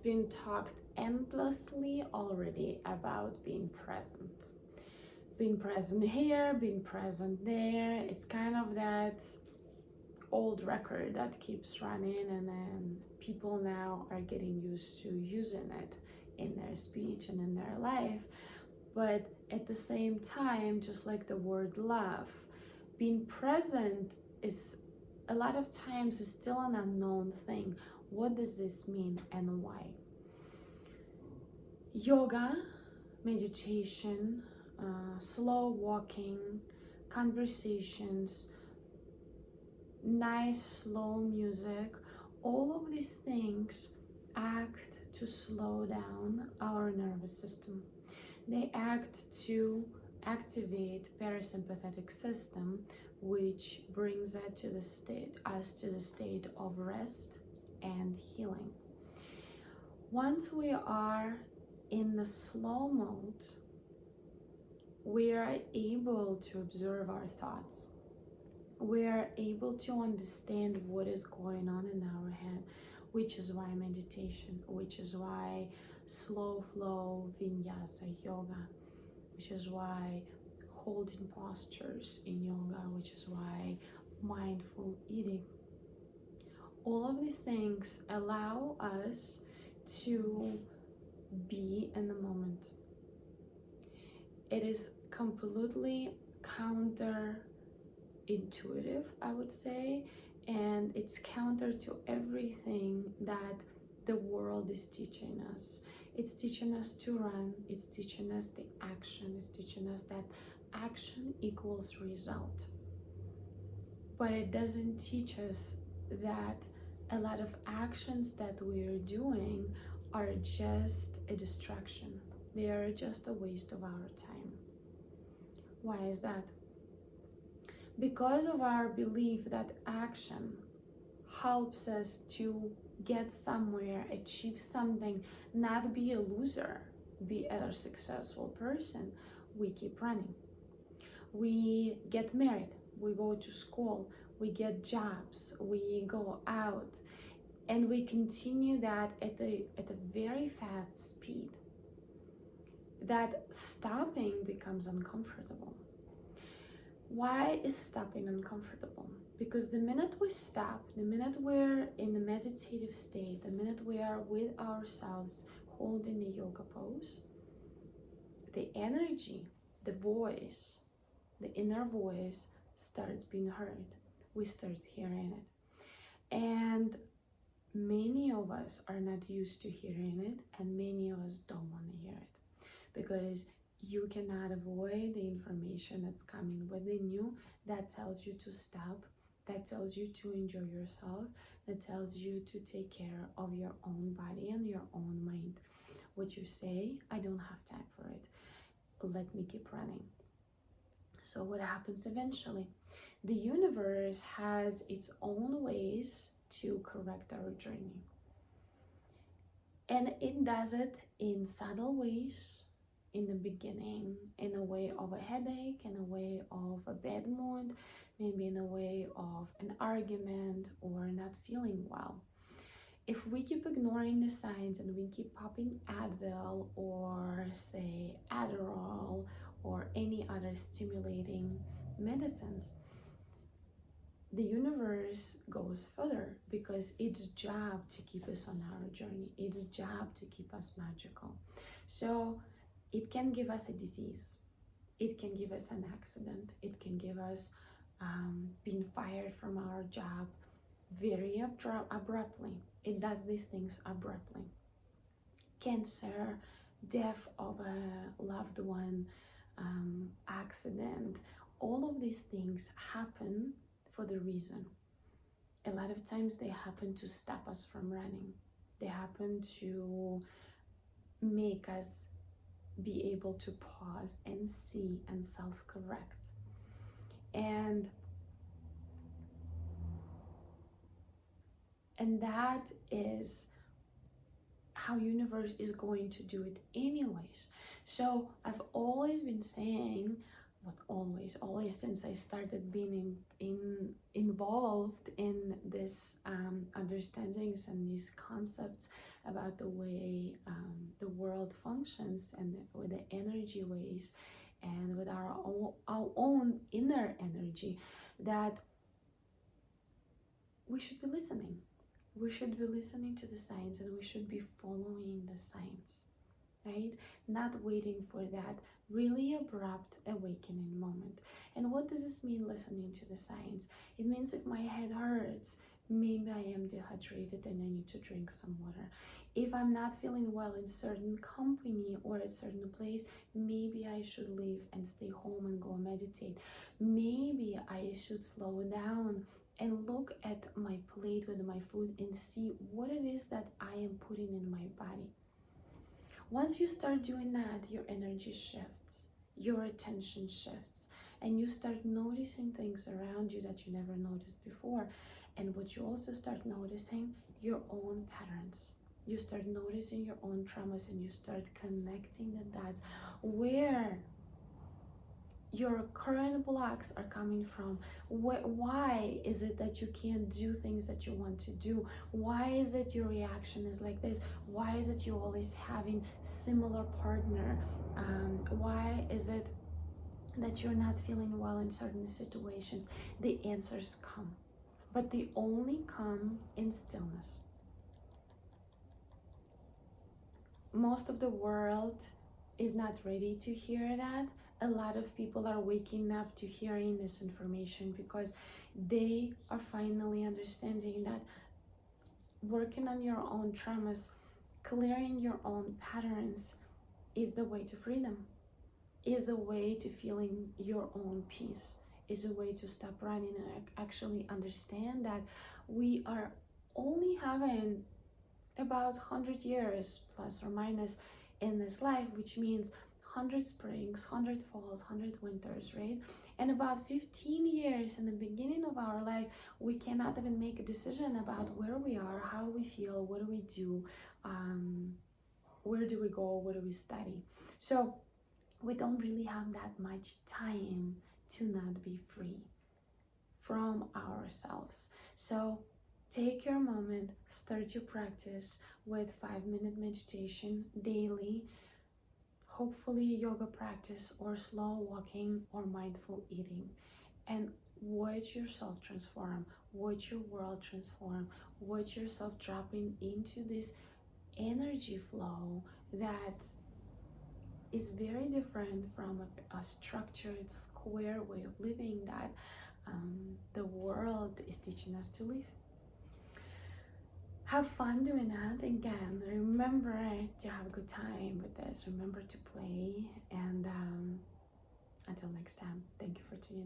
been talked endlessly already about being present. Being present here, being present there. It's kind of that old record that keeps running, and then people now are getting used to using it in their speech and in their life. But at the same time, just like the word love, being present is a lot of times is still an unknown thing. What does this mean and why? Yoga, meditation, slow walking, conversations, nice slow music, all of these things act to slow down our nervous system. They act to activate parasympathetic system, which brings us to the state of rest and healing. Once we are in the slow mode, we are able to observe our thoughts. We are able to understand what is going on in our head, which is why meditation, which is why slow flow vinyasa yoga, which is why holding postures in yoga, which is why mindful eating. All of these things allow us to be in the moment. It is completely counterintuitive, I would say, and it's counter to everything that the world is teaching us. It's teaching us to run, it's teaching us the action, it's teaching us that action equals result. But it doesn't teach us that a lot of actions that we're doing are just a distraction. They are just a waste of our time. Why is that? Because of our belief that action helps us to get somewhere, achieve something, not be a loser, be a successful person, we keep running. We get married, we go to school, we get jobs, we go out, and we continue that at a very fast speed. That stopping becomes uncomfortable. Why is stopping uncomfortable? Because the minute we stop, the minute we're in a meditative state, the minute we are with ourselves holding a yoga pose, the energy, the voice, the inner voice starts being heard. We start hearing it. And many of us are not used to hearing it, and many of us don't want to hear it. Because you cannot avoid the information that's coming within you that tells you to stop, that tells you to enjoy yourself, that tells you to take care of your own body and your own mind. What you say, I don't have time for it. Let me keep running. So what happens eventually? The universe has its own ways to correct our journey. And it does it in subtle ways, in the beginning, in a way of a headache, in a way of a bad mood, maybe in a way of an argument or not feeling well. If we keep ignoring the signs and we keep popping Advil or say Adderall or any other stimulating medicines, the universe goes further because its job to keep us on our journey, its job to keep us magical. So it can give us a disease, it can give us an accident, it can give us being fired from our job very abruptly. It does these things abruptly. Cancer, death of a loved one, accident, all of these things happen for the reason. A lot of times they happen to stop us from running. They happen to make us be able to pause and see and self-correct. And that is how universe is going to do it anyways. So I've always been saying Not always since I started being involved in this understandings and these concepts about the way the world functions and with the energy ways and with our own inner energy, that we should be listening. We should be listening to the signs and we should be following the signs, right? Not waiting for that really abrupt awakening moment. And what does this mean, listening to the signs? It means if my head hurts, maybe I am dehydrated and I need to drink some water. If I'm not feeling well in certain company or a certain place, maybe I should leave and stay home and go meditate. Maybe I should slow down and look at my plate with my food and see what it is that I am putting in my body. Once you start doing that, your energy shifts, your attention shifts, and you start noticing things around you that you never noticed before. And what you also start noticing, your own patterns. You start noticing your own traumas and you start connecting the dots where your current blocks are coming from. Why is it that you can't do things that you want to do? Why is it your reaction is like this? Why is it you always having similar partner? Why is it that you're not feeling well in certain situations? The answers come, but they only come in stillness. Most of the world is not ready to hear that. A lot of people are waking up to hearing this information because they are finally understanding that working on your own traumas, clearing your own patterns is the way to freedom, is a way to feeling your own peace, is a way to stop running and actually understand that we are only having about 100 years plus or minus in this life, which means 100 springs, 100 falls, 100 winters, right? And about 15 years in the beginning of our life, we cannot even make a decision about where we are, how we feel, what do we do, where do we go, what do we study. So we don't really have that much time to not be free from ourselves. So take your moment, start your practice with 5-minute meditation daily, hopefully yoga practice or slow walking or mindful eating, and watch yourself transform, watch your world transform, watch yourself dropping into this energy flow that is very different from a structured square way of living that the world is teaching us to live. Have fun doing that. Again, remember to have a good time with this. Remember to play. And until next time, thank you for tuning in.